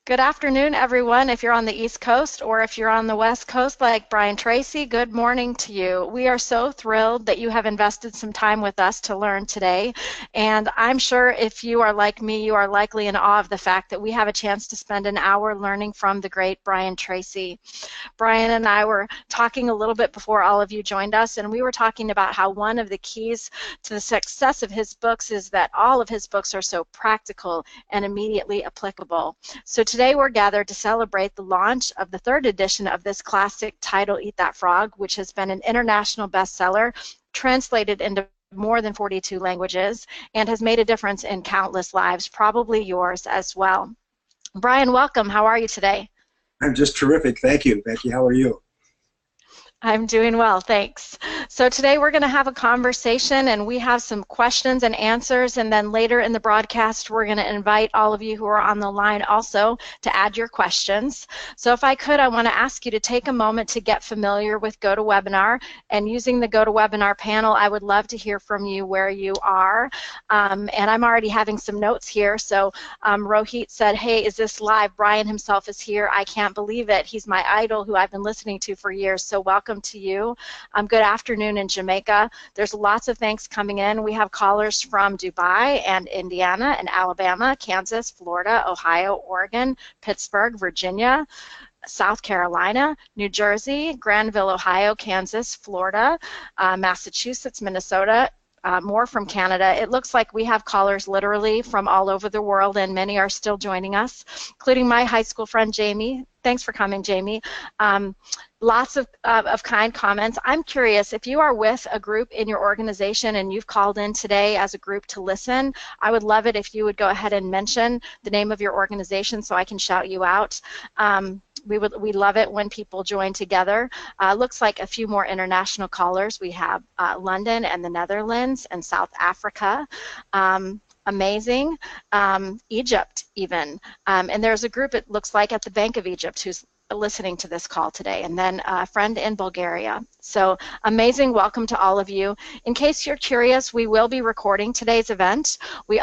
Good afternoon, everyone. If you're on the East Coast or if you're on the West Coast like Brian Tracy, good morning to you. We are so thrilled that you have invested some time with us to learn today. And I'm sure if you are like me, you are likely in awe of the fact that we have a chance to spend an hour learning from the great Brian Tracy. Brian and I were talking a little bit before all of you joined us, and we were talking about how one of the keys to the success of his books is that all of his books are so practical and immediately applicable. So today we're gathered to celebrate the launch of the third edition of this classic title, Eat That Frog, which has been an international bestseller, translated into more than 42 languages, and has made a difference in countless lives, probably yours as well. Brian, welcome. How are you today? I'm just terrific. Thank you. Becky, how are you? I'm doing well, thanks. So today we're going to have a conversation, and we have some questions and answers, and then later in the broadcast we're going to invite all of you who are on the line also to add your questions. So if I could, I want to ask you to take a moment to get familiar with GoToWebinar, and using the GoToWebinar panel, I would love to hear from you where you are. And I'm already having some notes here. So Rohit said, hey, is this live? Brian himself is here. I can't believe it. He's my idol who I've been listening to for years, so welcome to you. Good afternoon in Jamaica. There's lots of thanks coming in. We have callers from Dubai and Indiana and Alabama, Kansas, Florida, Ohio, Oregon, Pittsburgh, Virginia, South Carolina, New Jersey, Granville, Ohio, Kansas, Florida, Massachusetts, Minnesota, more from Canada. It looks like we have callers literally from all over the world, and many are still joining us, including my high school friend Jamie. Thanks for coming, Jamie. Lots of kind comments. I'm curious, if you are with a group in your organization and you've called in today as a group to listen, I would love it if you would go ahead and mention the name of your organization so I can shout you out. We love it when people join together. Looks like a few more international callers. We have London and the Netherlands and South Africa. Amazing. Egypt even. And there's a group, it looks like, at the Bank of Egypt who's listening to this call today, and then a friend in Bulgaria. So amazing. Welcome to all of you. In case you're curious, we will be recording today's event. We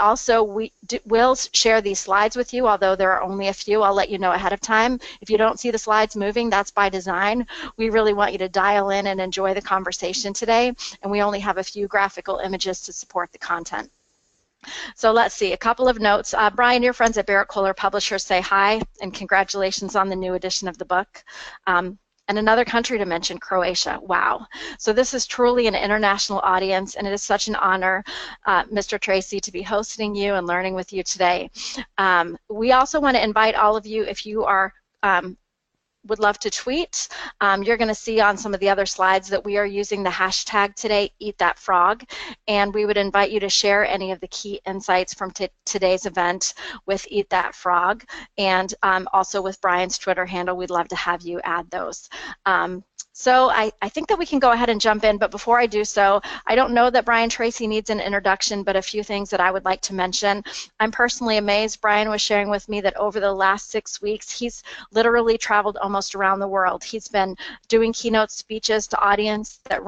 will share these slides with you, although there are only a few. I'll let you know ahead of time. If you don't see the slides moving, that's by design. We really want you to dial in and enjoy the conversation today, and we only have a few graphical images to support the content. So let's see, a couple of notes. Brian, your friends at Barrett Kohler Publishers say hi, and congratulations on the new edition of the book. And another country to mention, Croatia. Wow. So this is truly an international audience, and it is such an honor, Mr. Tracy, to be hosting you and learning with you today. We also want to invite all of you, if you are would love to tweet. You're going to see on some of the other slides that we are using the hashtag today, #EatThatFrog, and we would invite you to share any of the key insights from today's event with Eat That Frog, and also with Brian's Twitter handle. We'd love to have you add those. So I think that we can go ahead and jump in, but before I do so, I don't know that Brian Tracy needs an introduction, but a few things that I would like to mention. I'm personally amazed. Brian was sharing with me that over the last 6 weeks, he's literally traveled almost around the world. He's been doing keynote speeches to audiences that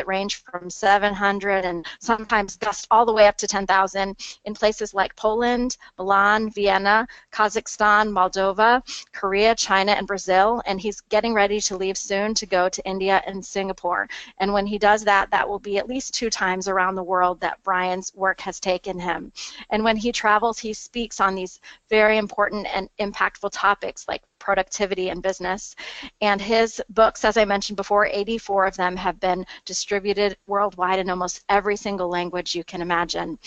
range from 700 and sometimes gust all the way up to 10,000 in places like Poland, Milan, Vienna, Kazakhstan, Moldova, Korea, China, and Brazil, and he's getting ready to leave soon to go to India and Singapore. And when he does that, that will be at least 2 times around the world that Brian's work has taken him. And when he travels, he speaks on these very important and impactful topics like productivity and business. And his books, as I mentioned before, 84 of them have been distributed worldwide in almost every single language you can imagine.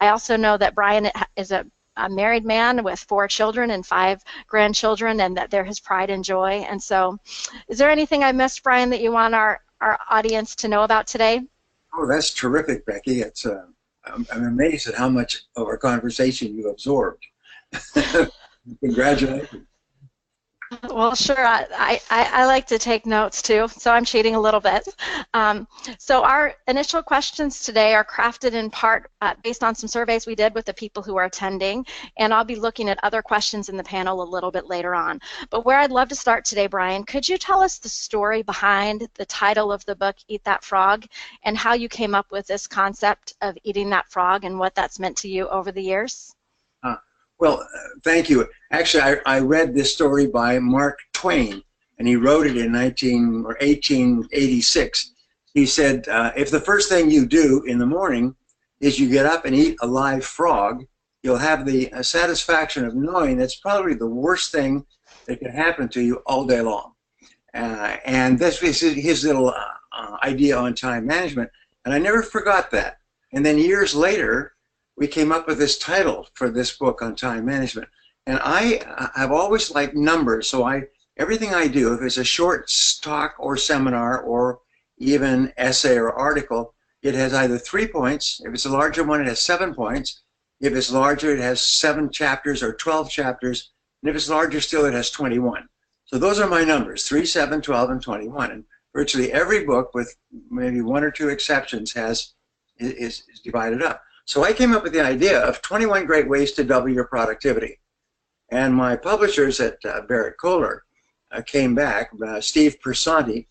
I also know that Brian is a married man with 4 children and 5 grandchildren, and that they're his pride and joy. And so, is there anything I missed, Brian, that you want our audience to know about today? Oh, that's terrific, Becky. It's I'm amazed at how much of our conversation you absorbed. Congratulations. Well, sure. I like to take notes too, so I'm cheating a little bit. So our initial questions today are crafted in part based on some surveys we did with the people who are attending, and I'll be looking at other questions in the panel a little bit later on. But where I'd love to start today, Brian, could you tell us the story behind the title of the book, Eat That Frog, and how you came up with this concept of eating that frog and what that's meant to you over the years? Well, thank you. Actually, I read this story by Mark Twain, and he wrote it in 1886. He said, if the first thing you do in the morning is you get up and eat a live frog, you'll have the satisfaction of knowing that's probably the worst thing that can happen to you all day long. And that's his little idea on time management. And I never forgot that. And then years later, we came up with this title for this book on time management. And I have always liked numbers. So everything I do, if it's a short talk or seminar or even essay or article, it has either 3 points. If it's a larger one, it has 7 points. If it's larger, it has 7 chapters or 12 chapters. And if it's larger still, it has 21. So those are my numbers, 3, 7, 12, and 21. And virtually every book, with maybe 1 or 2 exceptions, is divided up. So I came up with the idea of 21 great ways to double your productivity. And my publishers at Barrett Kohler came back, Steve Persanti,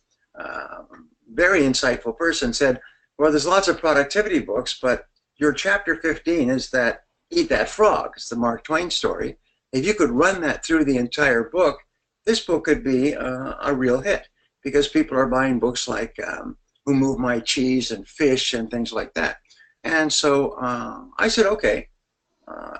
very insightful person, said, well, there's lots of productivity books, but your chapter 15 is that Eat That Frog. It's the Mark Twain story. If you could run that through the entire book, this book could be a real hit, because people are buying books like Who Moved My Cheese and Fish and things like that. And so I said, okay.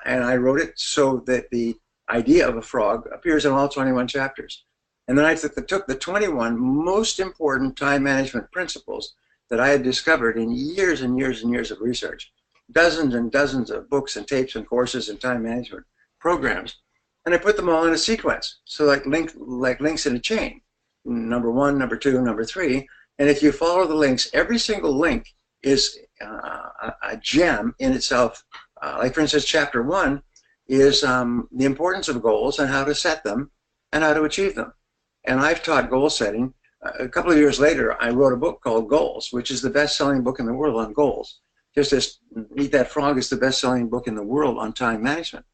And I wrote it so that the idea of a frog appears in all 21 chapters. And then I took the 21 most important time management principles that I had discovered in years and years and years of research, dozens and dozens of books and tapes and courses and time management programs, and I put them all in a sequence, so like links in a chain, number 1, number 2, number 3, and if you follow the links, every single link is a gem in itself. Like for instance, chapter 1 is the importance of goals and how to set them and how to achieve them. And I've taught goal setting. A couple of years later, I wrote a book called Goals, which is the best-selling book in the world on goals. Just as Eat That Frog is the best-selling book in the world on time management.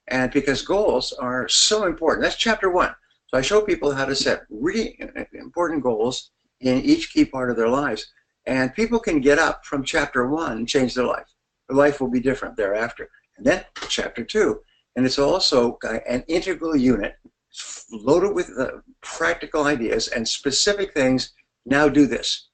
And because goals are so important. That's chapter 1. So I show people how to set really important goals in each key part of their lives. And people can get up from chapter 1 and change their life. Their life will be different thereafter. And then chapter 2. And it's also an integral unit loaded with practical ideas and specific things. Now do this.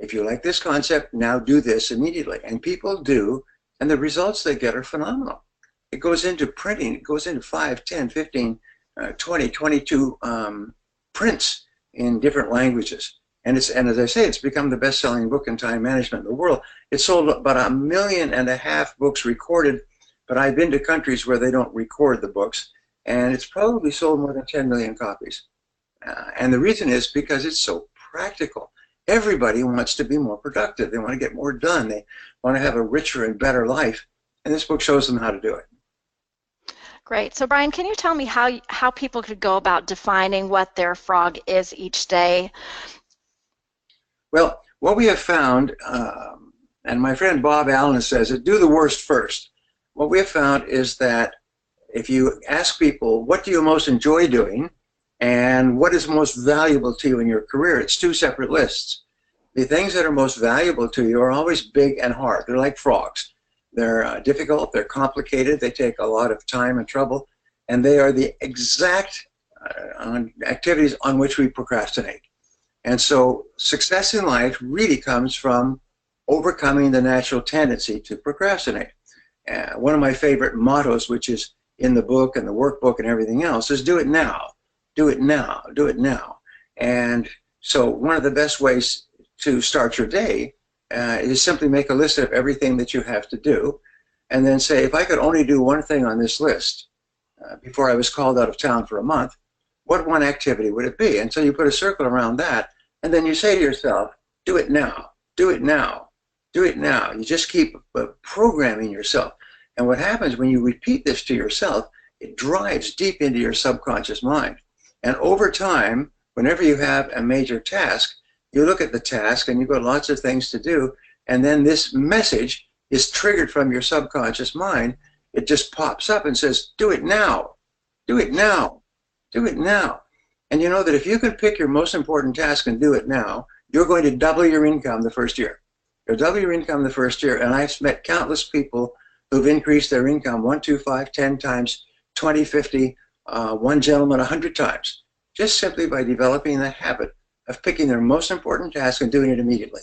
If you like this concept, now do this immediately. And people do, and the results they get are phenomenal. It goes into printing. It goes into 5, 10, 15, 20, 22 prints in different languages. And as I say, it's become the best-selling book in time management in the world. It sold about 1.5 million books recorded, but I've been to countries where they don't record the books, and it's probably sold more than 10 million copies. And the reason is because it's so practical. Everybody wants to be more productive. They want to get more done. They want to have a richer and better life, and this book shows them how to do it. Great. So Brian, can you tell me how people could go about defining what their frog is each day? Well, what we have found, and my friend Bob Allen says it, do the worst first. What we have found is that if you ask people, what do you most enjoy doing, and what is most valuable to you in your career, it's 2 separate lists. The things that are most valuable to you are always big and hard. They're like frogs. They're difficult, they're complicated, they take a lot of time and trouble, and they are the exact activities on which we procrastinate. And so success in life really comes from overcoming the natural tendency to procrastinate. One of my favorite mottos, which is in the book and the workbook and everything else, is do it now, do it now, do it now. And so one of the best ways to start your day is simply make a list of everything that you have to do, and then say, if I could only do one thing on this list before I was called out of town for a month, what one activity would it be? And so you put a circle around that, and then you say to yourself, do it now, do it now, do it now. You just keep programming yourself. And what happens when you repeat this to yourself, it drives deep into your subconscious mind. And over time, whenever you have a major task, you look at the task and you've got lots of things to do, and then this message is triggered from your subconscious mind. It just pops up and says, do it now, do it now, do it now. And you know that if you can pick your most important task and do it now, you're going to double your income the first year. You'll double your income the first year, and I've met countless people who've increased their income 1, 2, 5, 10 times, 20, 50, one gentleman 100 times, just simply by developing the habit of picking their most important task and doing it immediately,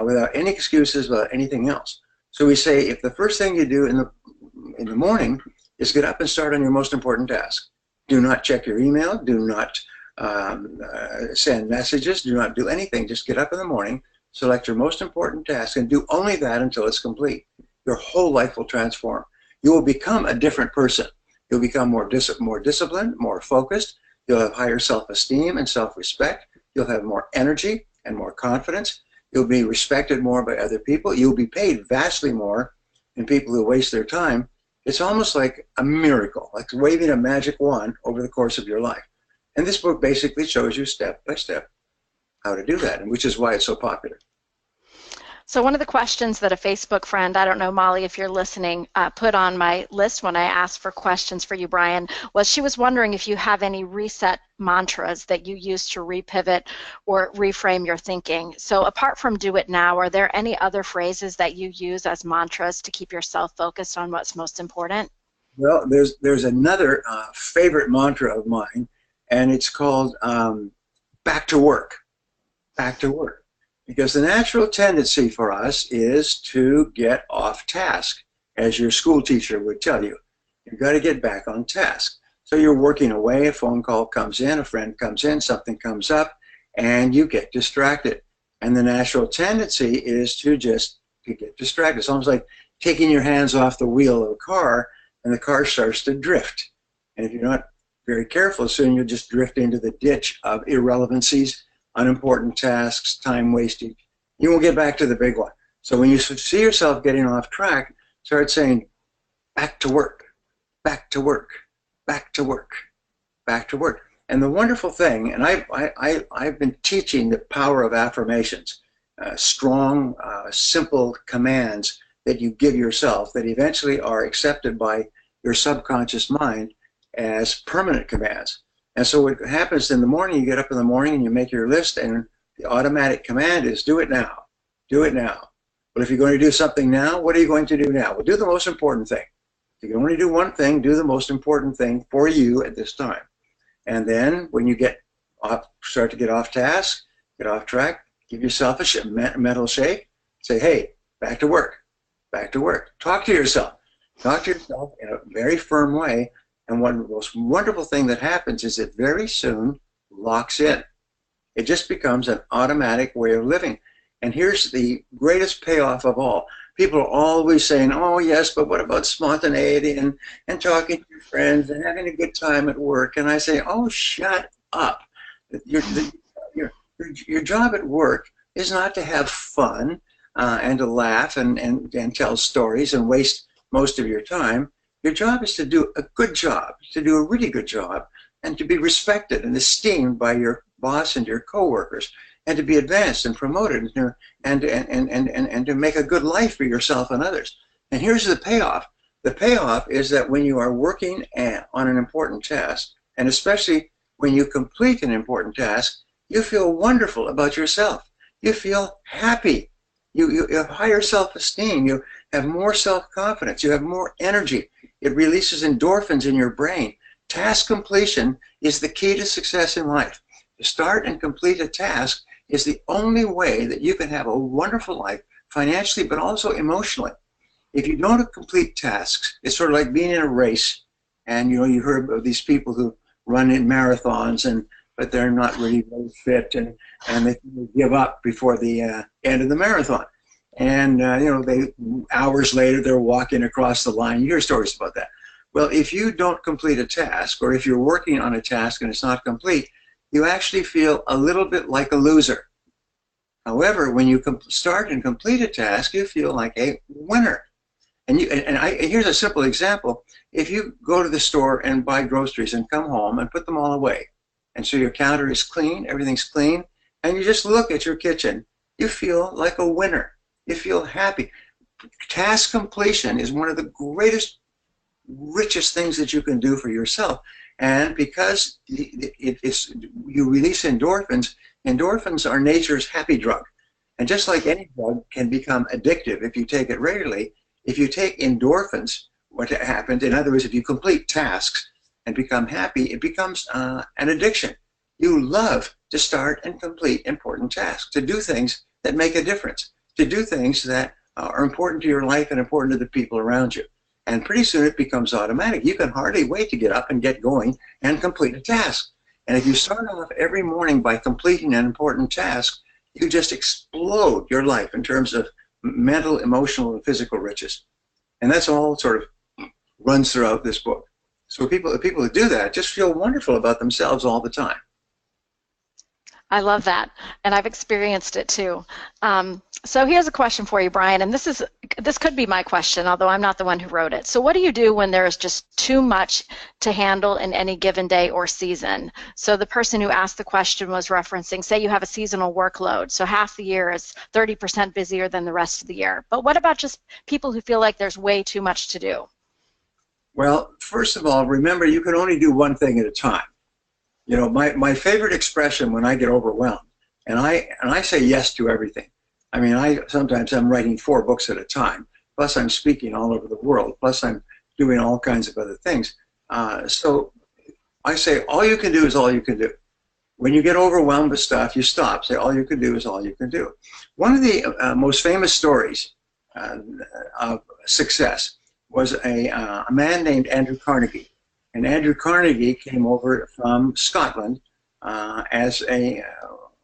without any excuses, without anything else. So we say, if the first thing you do in the morning is get up and start on your most important task, do not check your email, do not send messages, do not do anything. Just get up in the morning, select your most important task, and do only that until it's complete. Your whole life will transform. You will become a different person. You'll become more disciplined, more focused. You'll have higher self-esteem and self-respect. You'll have more energy and more confidence. You'll be respected more by other people. You'll be paid vastly more than people who waste their time. It's almost like a miracle, like waving a magic wand over the course of your life. And this book basically shows you step by step how to do that, and which is why it's so popular. So one of the questions that a Facebook friend, I don't know, Molly, if you're listening, put on my list when I asked for questions for you, Brian, was she was wondering if you have any reset mantras that you use to repivot or reframe your thinking. So apart from do it now, are there any other phrases that you use as mantras to keep yourself focused on what's most important? Well, there's another favorite mantra of mine, and it's called back to work, back to work. Because the natural tendency for us is to get off task, as your school teacher would tell you. You've got to get back on task. So you're working away, a phone call comes in, a friend comes in, something comes up, and you get distracted. And the natural tendency is to get distracted. It's almost like taking your hands off the wheel of a car, and the car starts to drift. And if you're not very careful, soon you'll just drift into the ditch of irrelevancies, unimportant tasks, time wasted. You won't get back to the big one. So when you see yourself getting off track, start saying, back to work, back to work, back to work, back to work. And the wonderful thing, and I've been teaching the power of affirmations, strong, simple commands that you give yourself that eventually are accepted by your subconscious mind as permanent commands. And so what happens in the morning, you get up in the morning and you make your list, and the automatic command is do it now, do it now. But if you're going to do something now, what are you going to do now? Well, do the most important thing. If you can only do one thing, do the most important thing for you at this time. And then when you start to get off task, get off track, give yourself a mental shake, say, hey, back to work, back to work. Talk to yourself. Talk to yourself in a very firm way. And one of the most wonderful thing that happens is it very soon locks in. It just becomes an automatic way of living. And here's the greatest payoff of all. People are always saying, oh, yes, but what about spontaneity and talking to your friends and having a good time at work? And I say, oh, shut up. Your job at work is not to have fun and to laugh and tell stories and waste most of your time. Your job is to do a good job, to do a really good job, and to be respected and esteemed by your boss and your coworkers, and to be advanced and promoted, and to make a good life for yourself and others. And here's the payoff. The payoff is that when you are working on an important task, and especially when you complete an important task, you feel wonderful about yourself. You feel happy. You have higher self-esteem. You have more self-confidence. You have more energy. It releases endorphins in your brain. Task completion is the key to success in life. To start and complete a task is the only way that you can have a wonderful life financially, but also emotionally. If you don't complete tasks, it's sort of like being in a race. And you heard of these people who run in marathons, but they're not really very fit, and they give up before the end of the marathon. And hours later they're walking across the line. You hear stories about that. Well, if you don't complete a task, or if you're working on a task and it's not complete, you actually feel a little bit like a loser. However, when you start and complete a task, you feel like a winner. And here's a simple example. If you go to the store and buy groceries and come home and put them all away, and so your counter is clean, everything's clean, and you just look at your kitchen, you feel like a winner. You feel happy. Task completion is one of the greatest, richest things that you can do for yourself. And because you release endorphins, endorphins are nature's happy drug. And just like any drug can become addictive if you take it regularly, if you take endorphins, what happened, in other words, if you complete tasks and become happy, it becomes an addiction. You love to start and complete important tasks, to do things that make a difference, to do things that are important to your life and important to the people around you. And pretty soon it becomes automatic. You can hardly wait to get up and get going and complete a task. And if you start off every morning by completing an important task, you just explode your life in terms of mental, emotional, and physical riches. And that's all sort of runs throughout this book. So people who do that just feel wonderful about themselves all the time. I love that, and I've experienced it too. So here's a question for you, Brian, and this could be my question, although I'm not the one who wrote it. So what do you do when there is just too much to handle in any given day or season? So the person who asked the question was referencing, say you have a seasonal workload, so half the year is 30% busier than the rest of the year. But what about just people who feel like there's way too much to do? Well, first of all, remember you can only do one thing at a time. You know, my favorite expression when I get overwhelmed, and I say yes to everything. I mean, sometimes I'm writing 4 books at a time, plus I'm speaking all over the world, plus I'm doing all kinds of other things. So I say all you can do is all you can do. When you get overwhelmed with stuff, you stop. Say all you can do is all you can do. One of the most famous stories of success was a man named Andrew Carnegie. And Andrew Carnegie came over from Scotland as a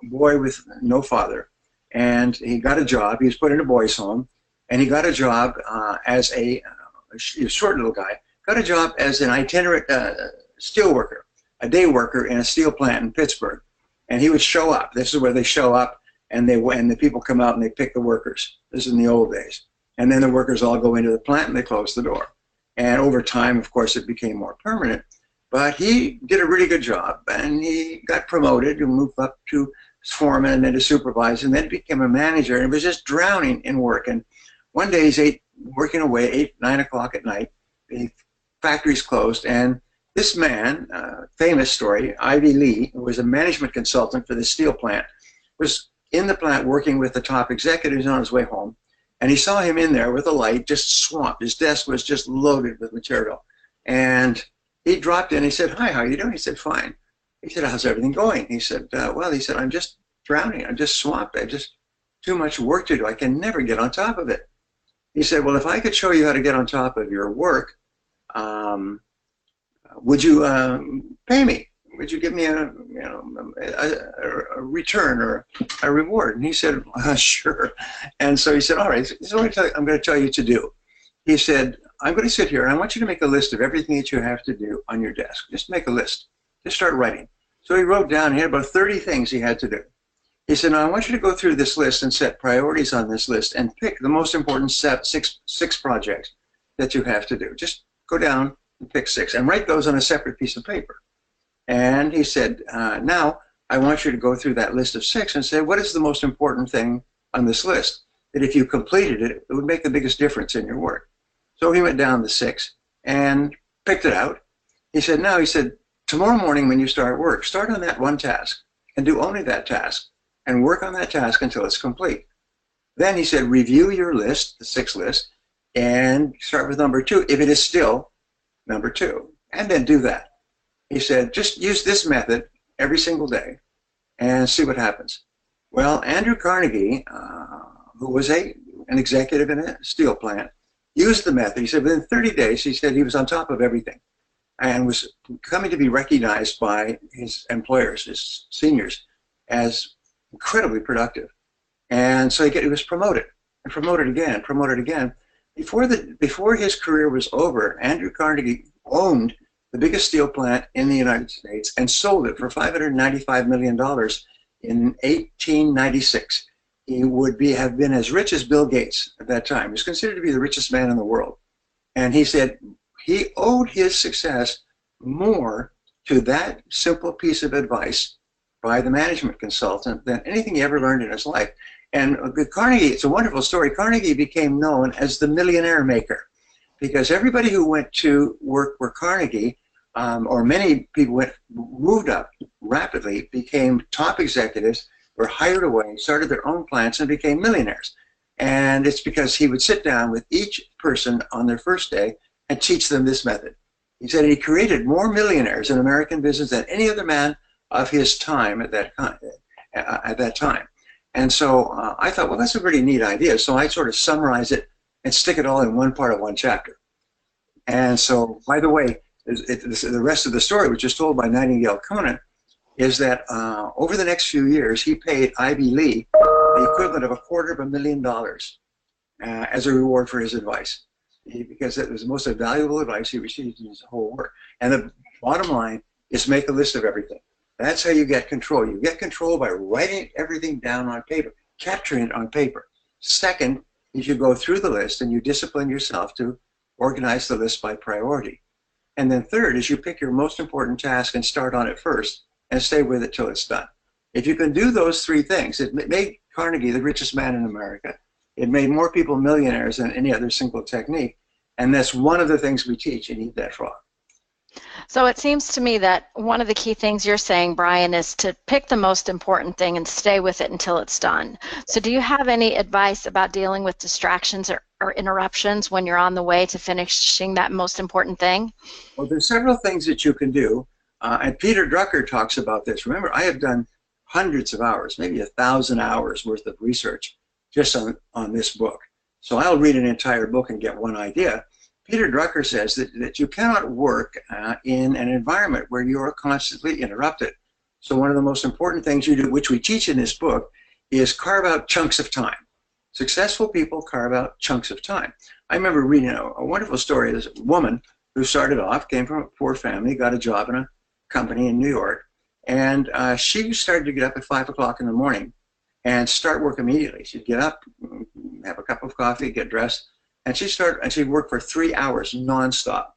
boy with no father. And he got a job. He was put in a boys' home. And he got a job as a short little guy, got a job as an itinerant steel worker, a day worker in a steel plant in Pittsburgh. And he would show up. This is where they show up, and the people come out and they pick the workers. This is in the old days. And then the workers all go into the plant and they close the door. And over time, of course, it became more permanent. But he did a really good job, and he got promoted and moved up to foreman and then to supervisor, and then became a manager, and was just drowning in work. And one day he's working away, 8, 9 o'clock at night. The factory's closed, and this man, famous story, Ivy Lee, who was a management consultant for the steel plant, was in the plant working with the top executives on his way home. And he saw him in there with a light, just swamped. His desk was just loaded with material. And he dropped in. He said, "Hi, how are you doing?" He said, "Fine." He said, "How's everything going?" He said, "Well," he said, "I'm just drowning. I'm just swamped. I just too much work to do. I can never get on top of it." He said, "Well, if I could show you how to get on top of your work, would you pay me? Would you give me a return or a reward?" And he said, "Sure." And so he said, "All right, this is what I'm going to tell you to do." He said, "I'm going to sit here and I want you to make a list of everything that you have to do on your desk. Just make a list. Just start writing." So he wrote down, he had about 30 things he had to do. He said, "Now I want you to go through this list and set priorities on this list and pick the most important six projects that you have to do. Just go down and pick 6 and write those on a separate piece of paper." And he said, "Now I want you to go through that list of 6 and say, what is the most important thing on this list that if you completed it, it would make the biggest difference in your work?" So he went down the 6 and picked it out. He said, "Now," he said, "tomorrow morning when you start work, start on that one task and do only that task and work on that task until it's complete. Then," he said, "review your list, the 6 list, and start with number 2 if it is still number 2, and then do that." He said, "Just use this method every single day and see what happens." Well, Andrew Carnegie, who was an executive in a steel plant, used the method. He said within 30 days, he said he was on top of everything and was coming to be recognized by his employers, his seniors, as incredibly productive. And so he was promoted and promoted again and promoted again. Before his career was over, Andrew Carnegie owned the biggest steel plant in the United States and sold it for $595 million in 1896. He would have been as rich as Bill Gates at that time. He was considered to be the richest man in the world. And he said he owed his success more to that simple piece of advice by the management consultant than anything he ever learned in his life. And Carnegie, it's a wonderful story. Carnegie became known as the millionaire maker because everybody who went to work for Carnegie, or many people moved up rapidly, became top executives, were hired away, started their own plants, and became millionaires. And it's because he would sit down with each person on their first day and teach them this method. He said he created more millionaires in American business than any other man of his time at that time. And so I thought, well, that's a pretty neat idea. So I sort of summarize it and stick it all in one part of one chapter. And so, by the way, the rest of the story, which is told by Nightingale Conant, is that over the next few years, he paid Ivy Lee the equivalent of $250,000 as a reward for his advice, because it was the most valuable advice he received in his whole work. And the bottom line is make a list of everything. That's how you get control. You get control by writing everything down on paper, capturing it on paper. Second is you go through the list and you discipline yourself to organize the list by priority. And then third is you pick your most important task and start on it first and stay with it till it's done. If you can do those three things, it made Carnegie the richest man in America. It made more people millionaires than any other single technique. And that's one of the things we teach in Eat That Frog. So it seems to me that one of the key things you're saying, Brian, is to pick the most important thing and stay with it until it's done. So do you have any advice about dealing with distractions or interruptions when you're on the way to finishing that most important thing? Well, there's several things that you can do. And Peter Drucker talks about this. Remember, I have done hundreds of hours, maybe 1,000 hours worth of research just on this book. So I'll read an entire book and get one idea. Peter Drucker says that you cannot work in an environment where you are constantly interrupted. So one of the most important things you do, which we teach in this book, is carve out chunks of time. Successful people carve out chunks of time. I remember reading a wonderful story of this woman who started off, came from a poor family, got a job in a company in New York, and she started to get up at 5 o'clock in the morning and start work immediately. She'd get up, have a cup of coffee, get dressed, and she'd work for 3 hours nonstop,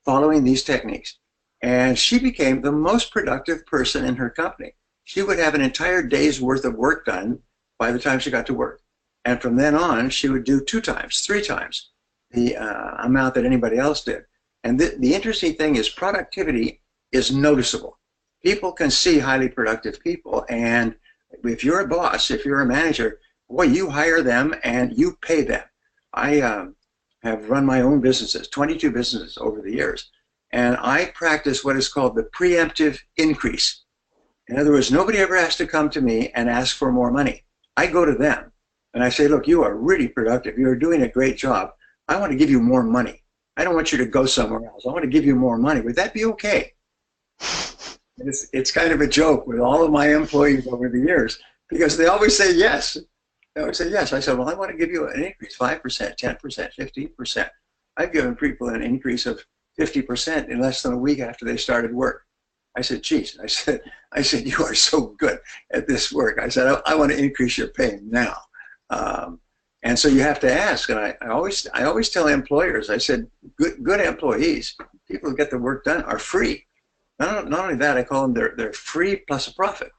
following these techniques. And she became the most productive person in her company. She would have an entire day's worth of work done by the time she got to work. And from then on, she would do 2 times, 3 times the amount that anybody else did. And the interesting thing is productivity is noticeable. People can see highly productive people. And if you're a boss, if you're a manager, boy, you hire them and you pay them. I have run my own businesses, 22 businesses over the years, and I practice what is called the preemptive increase. In other words, nobody ever has to come to me and ask for more money. I go to them and I say, look, you are really productive. You're doing a great job. I want to give you more money. I don't want you to go somewhere else. I want to give you more money. Would that be okay? It's kind of a joke with all of my employees over the years because they always say yes. I would say, yes. I said, well, I want to give you an increase, 5%, 10%, 15%. I've given people an increase of 50% in less than a week after they started work. I said, geez, I said, you are so good at this work. I said, I want to increase your pay now. And so you have to ask. And I always tell employers, I said, good employees, people who get the work done are free. Not only that, I call them they're free plus a profit,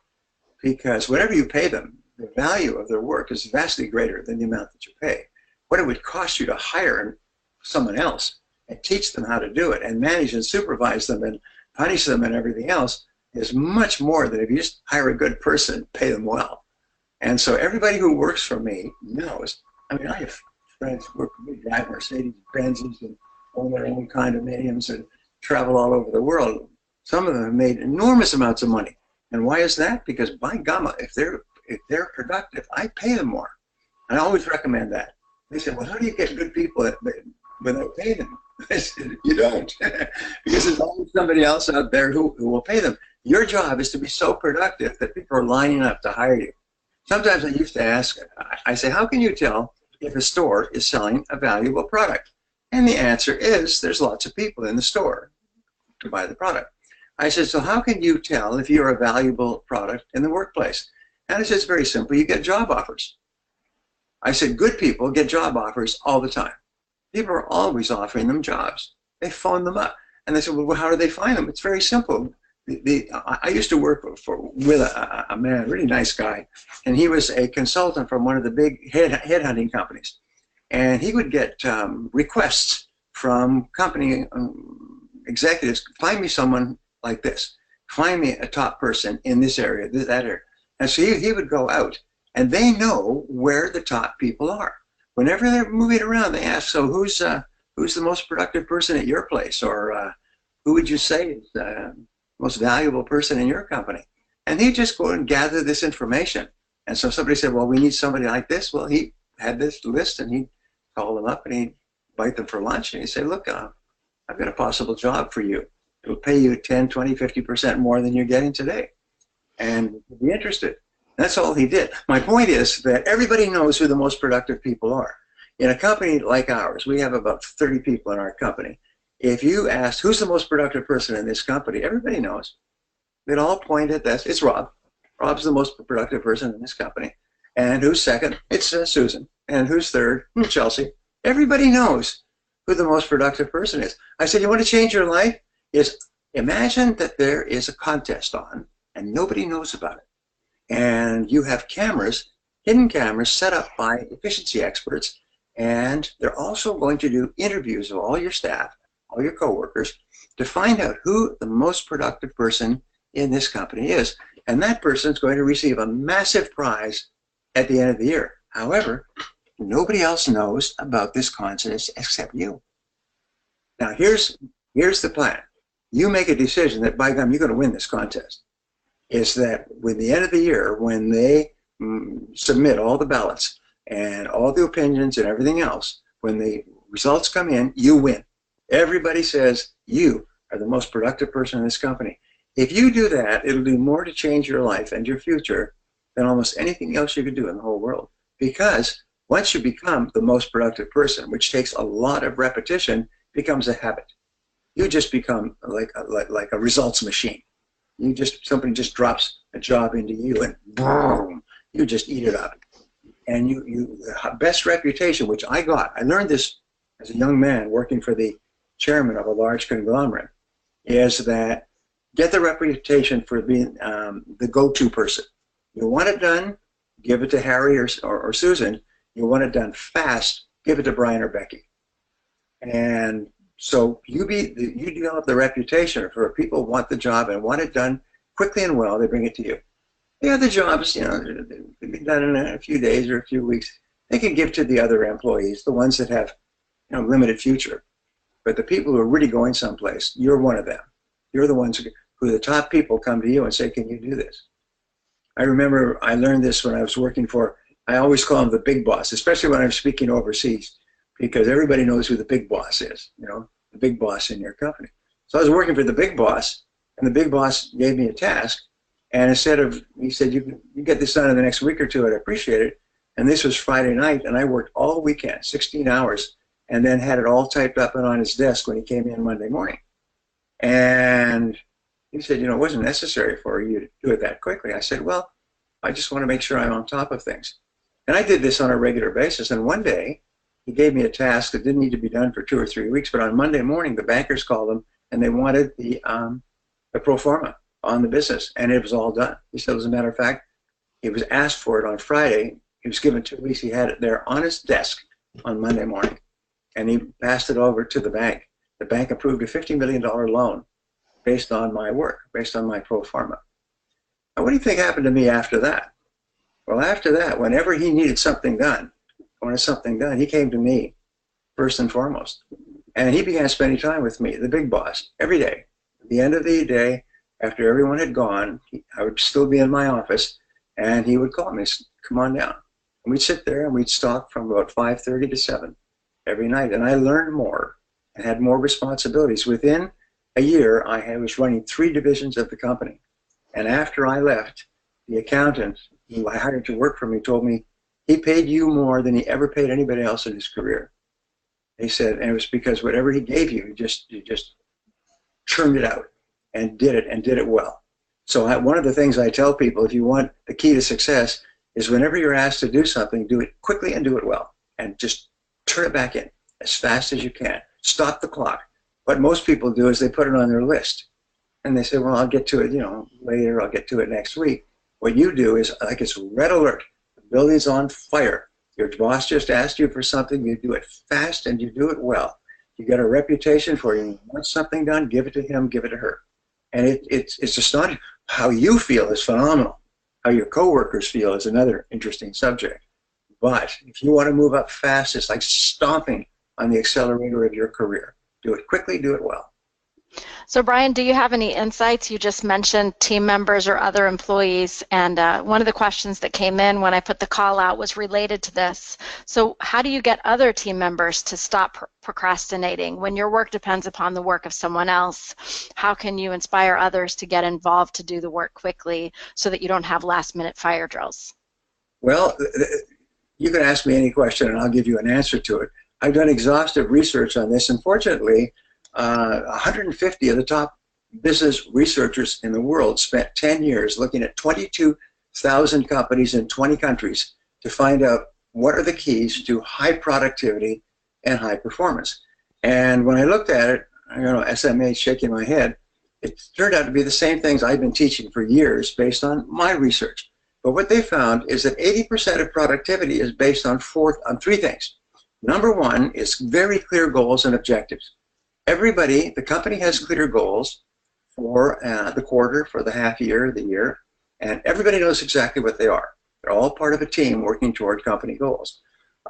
because whatever you pay them, the value of their work is vastly greater than the amount that you pay. What it would cost you to hire someone else and teach them how to do it and manage and supervise them and punish them and everything else is much more than if you just hire a good person, pay them well. And so everybody who works for me knows. I mean, I have friends who work for me, drive Mercedes Benzes and own their own condominiums and travel all over the world. Some of them have made enormous amounts of money. And why is that? Because by gumma, if they're productive, I pay them more. And I always recommend that. They say, well, how do you get good people without paying them? I said, you don't. Because there's always somebody else out there who will pay them. Your job is to be so productive that people are lining up to hire you. Sometimes I used to ask, I say, how can you tell if a store is selling a valuable product? And the answer is there's lots of people in the store to buy the product. I said, so how can you tell if you're a valuable product in the workplace? And I said, it's very simple. You get job offers. I said, good people get job offers all the time. People are always offering them jobs. They phone them up. And they said, well, how do they find them? It's very simple. I used to work with a man, a really nice guy, and he was a consultant from one of the big headhunting companies. And he would get requests from company executives, find me someone like this. Find me a top person in this area, that area. And so he would go out, and they know where the top people are. Whenever they're moving around, they ask, so who's who's the most productive person at your place? Or who would you say is the most valuable person in your company? And he'd just go and gather this information. And so somebody said, well, we need somebody like this. Well, he had this list, and he'd call them up and he'd invite them for lunch. And he'd say, look, I've got a possible job for you. It'll pay you 10, 20, 50% more than you're getting today. And you'd be interested. That's all he did. My point is that everybody knows who the most productive people are. In a company like ours, we have about 30 people in our company. If you asked who's the most productive person in this company, everybody knows. They'd all point at this. It's Rob. Rob's the most productive person in this company. And who's second? It's Susan. And who's third? Chelsea. Everybody knows who the most productive person is. I said, you want to change your life? Imagine that there is a contest on and nobody knows about it. And you have cameras, hidden cameras set up by efficiency experts, and they're also going to do interviews of all your staff, all your coworkers, to find out who the most productive person in this company is. And that person is going to receive a massive prize at the end of the year. However, nobody else knows about this contest except you. Now, here's the plan. You make a decision that, by gum, you're going to win this contest. Is that with the end of the year, when they submit all the ballots and all the opinions and everything else, when the results come in, you win. Everybody says you are the most productive person in this company. If you do that, it'll do more to change your life and your future than almost anything else you could do in the whole world. Because once you become the most productive person, which takes a lot of repetition, becomes a habit. You just become like a results machine. Somebody just drops a job into you, and boom, you just eat it up. And the best reputation, which I learned this as a young man working for the chairman of a large conglomerate, is that get the reputation for being the go-to person. You want it done, give it to Harry or Susan. You want it done fast, give it to Brian or Becky. And so you develop the reputation for people who want the job and want it done quickly and well, they bring it to you. The other jobs, they can be done in a few days or a few weeks. They can give to the other employees, the ones that have limited future. But the people who are really going someplace, you're one of them. You're the ones who the top people come to you and say, can you do this? I remember I learned this when I was working I always call him the big boss, especially when I'm speaking overseas, because everybody knows who the big boss is, the big boss in your company. So I was working for the big boss, and the big boss gave me a task, and he said, you get this done in the next week or two, I'd appreciate it. And this was Friday night, and I worked all weekend, 16 hours, and then had it all typed up and on his desk when he came in Monday morning. And he said, it wasn't necessary for you to do it that quickly. I said, well, I just want to make sure I'm on top of things. And I did this on a regular basis, and one day, he gave me a task that didn't need to be done for 2 or 3 weeks, but on Monday morning, the bankers called him, and they wanted the pro forma on the business, and it was all done. He said, as a matter of fact, he was asked for it on Friday. He was given 2 weeks. He had it there on his desk on Monday morning, and he passed it over to the bank. The bank approved a $50 million loan based on my work, based on my pro forma. Now, what do you think happened to me after that? Well, after that, whenever he needed something done, he came to me first and foremost. And he began spending time with me, the big boss, every day. At the end of the day, after everyone had gone, I would still be in my office, and he would call me, come on down. And we'd sit there, and we'd talk from about 5:30 to 7 every night. And I learned more and had more responsibilities. Within a year, I was running 3 divisions of the company. And after I left, the accountant who I hired to work for me told me he paid you more than he ever paid anybody else in his career. He said, and it was because whatever he gave you, you just churned it out and did it well. So one of the things I tell people, if you want the key to success, is whenever you're asked to do something, do it quickly and do it well, and just turn it back in as fast as you can. Stop the clock. What most people do is they put it on their list, and they say, well, I'll get to it, later. I'll get to it next week. What you do is, like, it's red alert. The building's on fire. Your boss just asked you for something. You do it fast and you do it well. You get a reputation for it. You want something done, give it to him, give it to her. And it's astonishing. How you feel is phenomenal. How your coworkers feel is another interesting subject. But if you want to move up fast, it's like stomping on the accelerator of your career. Do it quickly, do it well. So Brian, do you have any insights? You just mentioned team members or other employees, and one of the questions that came in when I put the call out was related to this. So how do you get other team members to stop procrastinating? When your work depends upon the work of someone else, how can you inspire others to get involved to do the work quickly so that you don't have last-minute fire drills? Well, you can ask me any question and I'll give you an answer to it. I've done exhaustive research on this, and fortunately, 150 of the top business researchers in the world spent 10 years looking at 22,000 companies in 20 countries to find out what are the keys to high productivity and high performance. And when I looked at it, SMA shaking my head, it turned out to be the same things I've been teaching for years based on my research. But what they found is that 80% of productivity is based on three things. Number one is very clear goals and objectives. Everybody, the company has clear goals for the quarter, for the half year, the year, and everybody knows exactly what they are. They're all part of a team working toward company goals.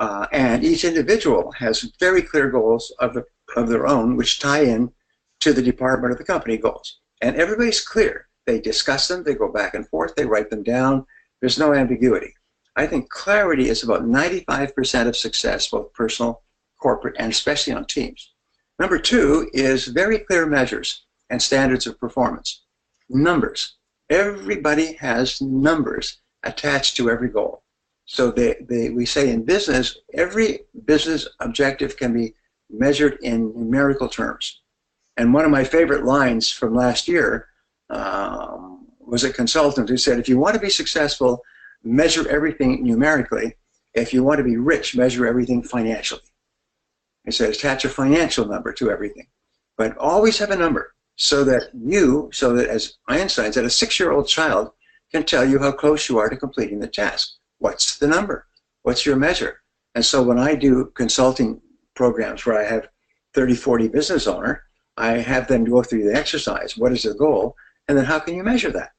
And each individual has very clear goals of their own, which tie in to the department of the company goals. And everybody's clear. They discuss them, they go back and forth, they write them down. There's no ambiguity. I think clarity is about 95% of success, both personal, corporate, and especially on teams. Number two is very clear measures and standards of performance. Numbers. Everybody has numbers attached to every goal. So we say in business, every business objective can be measured in numerical terms. And one of my favorite lines from last year was a consultant who said, if you want to be successful, measure everything numerically. If you want to be rich, measure everything financially. He said, attach a financial number to everything. But always have a number so that as Einstein said, a 6-year-old child can tell you how close you are to completing the task. What's the number? What's your measure? And so when I do consulting programs where I have 30, 40 business owner, I have them go through the exercise. What is their goal? And then how can you measure that?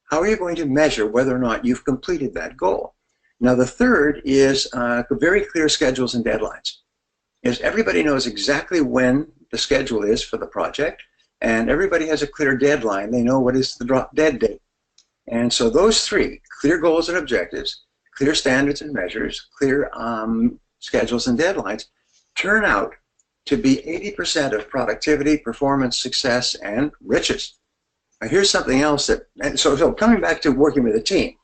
How are you going to measure whether or not you've completed that goal? Now the third is very clear schedules and deadlines. Is everybody knows exactly when the schedule is for the project, and everybody has a clear deadline. They know what is the drop dead date. And so those three, clear goals and objectives, clear standards and measures, clear schedules and deadlines, turn out to be 80% of productivity, performance, success, and riches. Now here's something else so coming back to working with a team,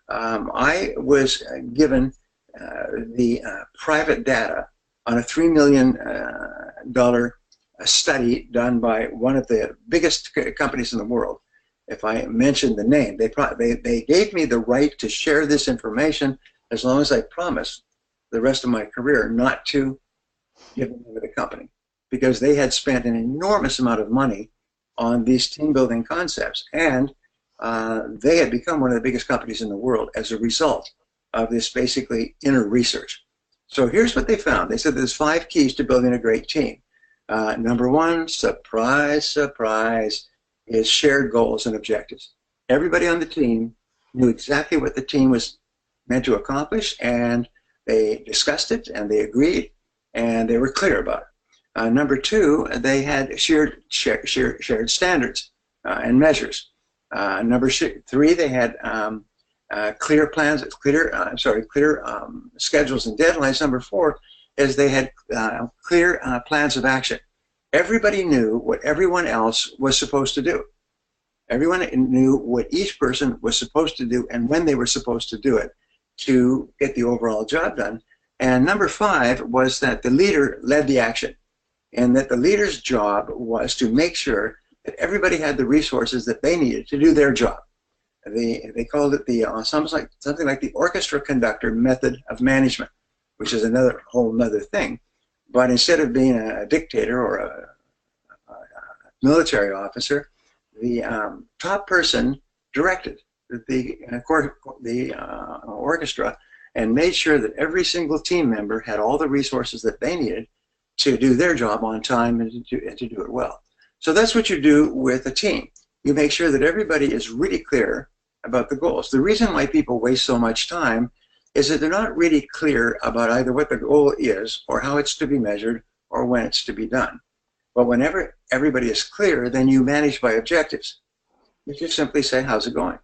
I was given the private data on a $3 million study done by one of the biggest companies in the world. If I mentioned the name, they gave me the right to share this information as long as I promised the rest of my career not to give it to the company, because they had spent an enormous amount of money on these team building concepts, and they had become one of the biggest companies in the world as a result of this basically inner research. So here's what they found. They said there's 5 keys to building a great team. Number one, surprise, surprise, is shared goals and objectives. Everybody on the team knew exactly what the team was meant to accomplish, and they discussed it, and they agreed, and they were clear about it. Number two, they had shared standards and measures. Number three, they had clear plans, clear schedules and deadlines. Number four is they had clear plans of action. Everybody knew what everyone else was supposed to do. Everyone knew what each person was supposed to do and when they were supposed to do it to get the overall job done. And number five was that the leader led the action, and that the leader's job was to make sure that everybody had the resources that they needed to do their job. They called it something like the orchestra conductor method of management, which is another whole other thing. But instead of being a dictator or a military officer, the top person directed the orchestra and made sure that every single team member had all the resources that they needed to do their job on time and to do it well. So that's what you do with a team. You make sure that everybody is really clear about the goals. The reason why people waste so much time is that they're not really clear about either what the goal is or how it's to be measured or when it's to be done. But whenever everybody is clear, then you manage by objectives. You just simply say, how's it going?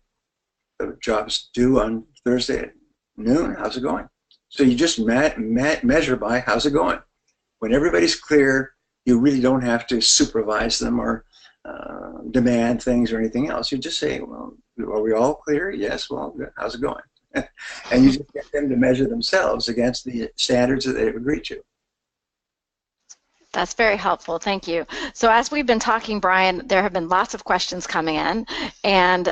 The job's due on Thursday at noon. How's it going? So you just measure by how's it going. When everybody's clear, you really don't have to supervise them or demand things or anything else. You just say, well, are we all clear? Yes, well, good. How's it going? And you just get them to measure themselves against the standards that they've agreed to. That's very helpful. Thank you. So as we've been talking, Brian, there have been lots of questions coming in, and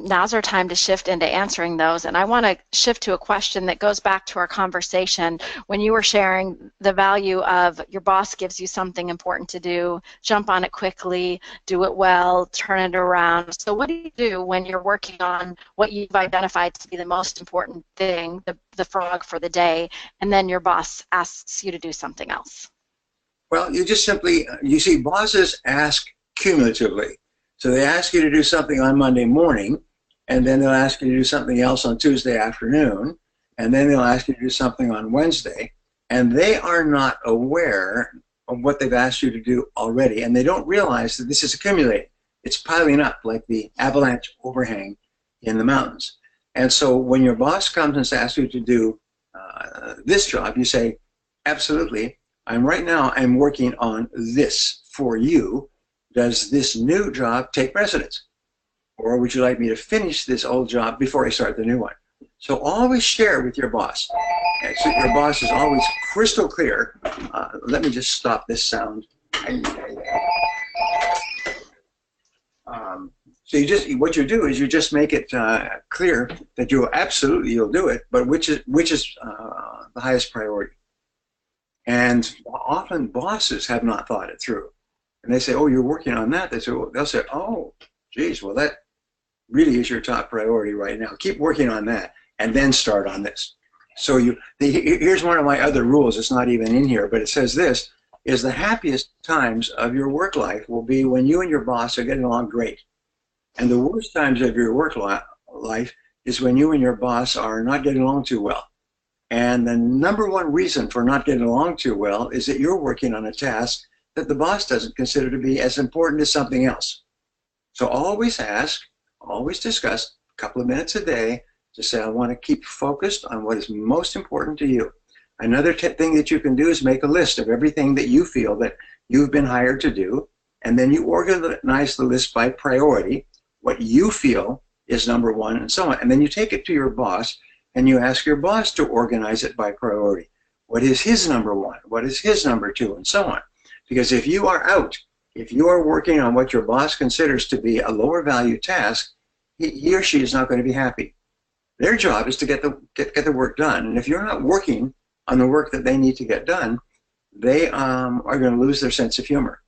now's our time to shift into answering those. And I want to shift to a question that goes back to our conversation when you were sharing the value of your boss gives you something important to do, jump on it quickly, do it well, turn it around. So what do you do when you're working on what you've identified to be the most important thing, the frog for the day, and then your boss asks you to do something else? Well, you just simply, you see, bosses ask cumulatively. So they ask you to do something on Monday morning, and then they'll ask you to do something else on Tuesday afternoon, and then they'll ask you to do something on Wednesday, and they are not aware of what they've asked you to do already, and they don't realize that this is accumulating. It's piling up like the avalanche overhang in the mountains. And so when your boss comes and asks you to do this job, you say, absolutely. Right now, I'm working on this for you. Does this new job take precedence? Or would you like me to finish this old job before I start the new one? So always share with your boss. And so your boss is always crystal clear. Let me just stop this sound. So what you do is you just make it clear that you'll do it, but which is the highest priority. And often bosses have not thought it through. And they say, oh, you're working on that. They'll say, oh, geez, well, that really is your top priority right now. Keep working on that and then start on this. So here's one of my other rules. It's not even in here, but it says this, is the happiest times of your work life will be when you and your boss are getting along great. And the worst times of your work life is when you and your boss are not getting along too well. And the number one reason for not getting along too well is that you're working on a task that the boss doesn't consider to be as important as something else. So always ask, always discuss a couple of minutes a day to say, I want to keep focused on what is most important to you. Another thing that you can do is make a list of everything that you feel that you've been hired to do, and then you organize the list by priority, what you feel is number one, and so on. And then you take it to your boss, and you ask your boss to organize it by priority. What is his number one? What is his number two? And so on. Because if you are out, if you are working on what your boss considers to be a lower value task, he or she is not going to be happy. Their job is to get the work done. And if you're not working on the work that they need to get done, they are going to lose their sense of humor.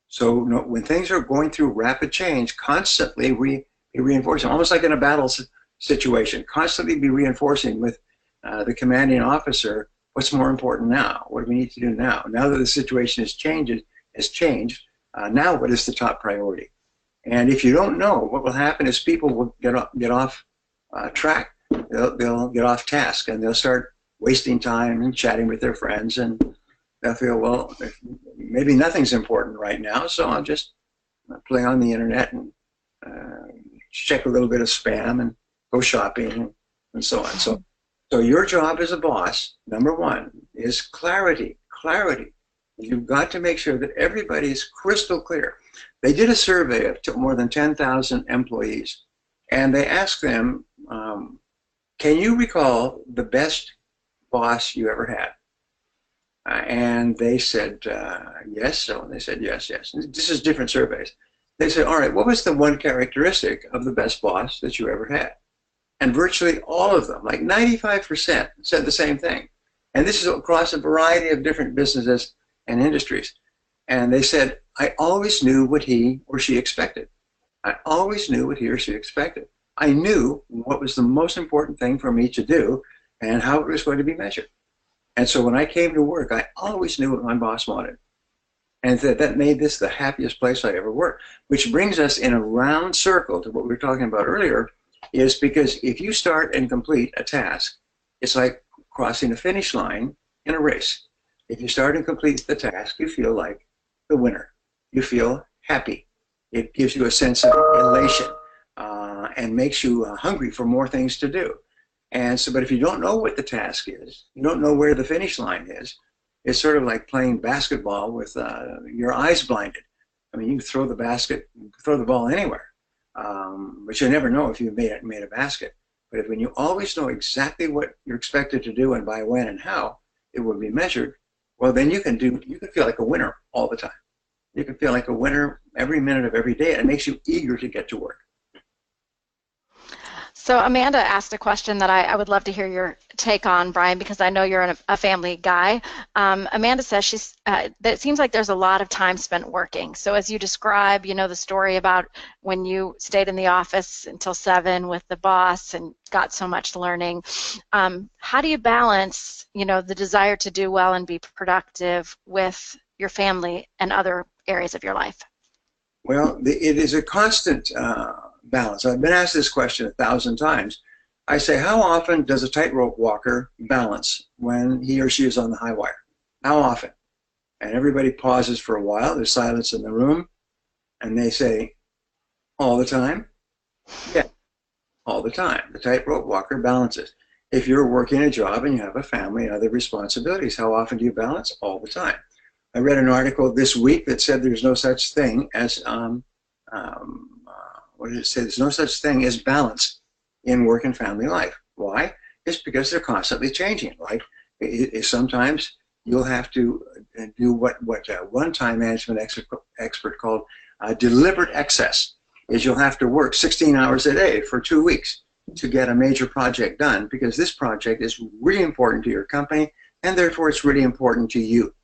So when things are going through rapid change, constantly we reinforce them, almost like in a battle situation. Constantly be reinforcing with the commanding officer, what's more important now? What do we need to do now? Now that the situation has changed, now what is the top priority? And if you don't know, what will happen is people will get off track. They'll get off task, and they'll start wasting time and chatting with their friends, and they'll feel, well, maybe nothing's important right now, so I'll just play on the internet and check a little bit of spam and go shopping and so on. So your job as a boss, number one, is clarity. Clarity. You've got to make sure that everybody is crystal clear. They did a survey of more than 10,000 employees, and they asked them, can you recall the best boss you ever had? And they said, yes. So they said, yes, yes. This is different surveys. They said, all right, what was the one characteristic of the best boss that you ever had? And virtually all of them, like 95%, said the same thing. And this is across a variety of different businesses and industries. And they said, I always knew what he or she expected. I always knew what he or she expected. I knew what was the most important thing for me to do and how it was going to be measured. And so when I came to work, I always knew what my boss wanted. And that made this the happiest place I ever worked, which brings us in a round circle to what we were talking about earlier, is because if you start and complete a task, it's like crossing a finish line in a race. If you start and complete the task, you feel like the winner. You feel happy. It gives you a sense of elation and makes you hungry for more things to do. And so, but if you don't know what the task is, you don't know where the finish line is, it's sort of like playing basketball with your eyes blinded. I mean, you can throw the basket, throw the ball anywhere, but you never know if you've made a basket. But if when you always know exactly what you're expected to do and by when and how it will be measured, well, then you can feel like a winner all the time. You can feel like a winner every minute of every day, and it makes you eager to get to work. So Amanda asked a question that I would love to hear your take on, Brian, because I know you're a family guy. Amanda says that it seems like there's a lot of time spent working. So as you describe, the story about when you stayed in the office until 7 with the boss and got so much learning, how do you balance, the desire to do well and be productive with your family and other areas of your life? Well, it is a constant balance. I've been asked this question 1,000 times. I say, how often does a tightrope walker balance when he or she is on the high wire? How often? And everybody pauses for a while. There's silence in the room. And they say, all the time? Yeah, all the time. The tightrope walker balances. If you're working a job and you have a family and other responsibilities, how often do you balance? All the time. I read an article this week that said there's no such thing as what did it say? There's no such thing as balance in work and family life. Why? It's because they're constantly changing. Like sometimes you'll have to do what one time management expert called deliberate excess. Is you'll have to work 16 hours a day for 2 weeks to get a major project done because this project is really important to your company and therefore it's really important to you.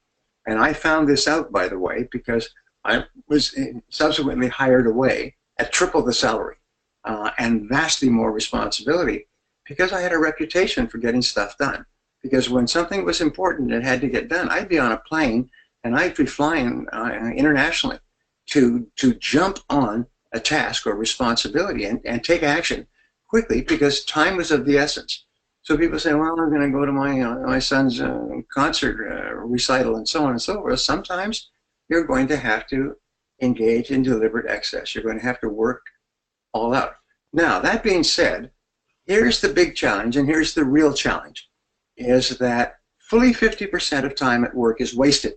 And I found this out, by the way, because I was subsequently hired away at triple the salary and vastly more responsibility because I had a reputation for getting stuff done. Because when something was important and had to get done, I'd be on a plane and I'd be flying internationally to jump on a task or responsibility and take action quickly because time was of the essence. So people say, well, I'm going to go to my son's concert recital and so on and so forth. Sometimes you're going to have to engage in deliberate excess. You're going to have to work all out. Now, that being said, here's the big challenge, and here's the real challenge, is that fully 50% of time at work is wasted.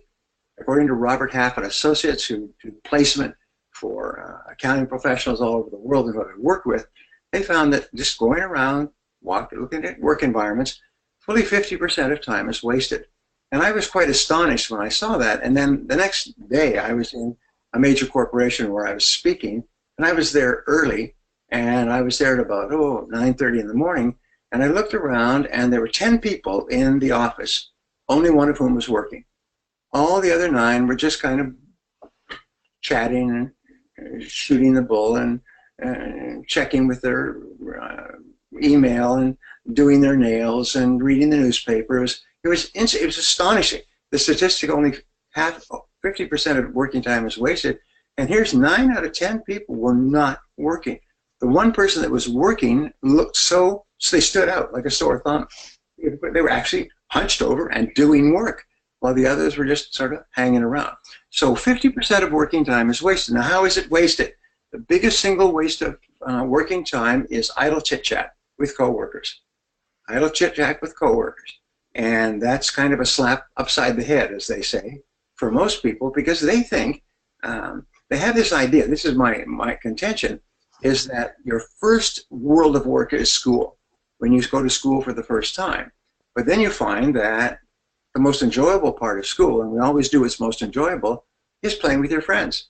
According to Robert Half and Associates, who do placement for accounting professionals all over the world and who I work with, they found that just going around, looking at work environments, fully 50% of time is wasted. And I was quite astonished when I saw that. And then the next day, I was in a major corporation where I was speaking, and I was there early, and I was there at about 9:30 in the morning, and I looked around, and there were 10 people in the office, only one of whom was working. All the other 9 were just kind of chatting and shooting the bull and checking with their email and doing their nails and reading the newspaper. It was astonishing. The statistic only 50% of working time is wasted, and here's 9 out of 10 people were not working. The one person that was working looked so they stood out like a sore thumb. They were actually hunched over and doing work, while the others were just sort of hanging around. So 50% of working time is wasted. Now, how is it wasted? The biggest single waste of working time is idle chit-chat with coworkers. Idle chit-chat with coworkers. And that's kind of a slap upside the head, as they say, for most people, because they think, they have this idea, this is my contention, is that your first world of work is school, when you go to school for the first time. But then you find that the most enjoyable part of school, and we always do what's most enjoyable, is playing with your friends.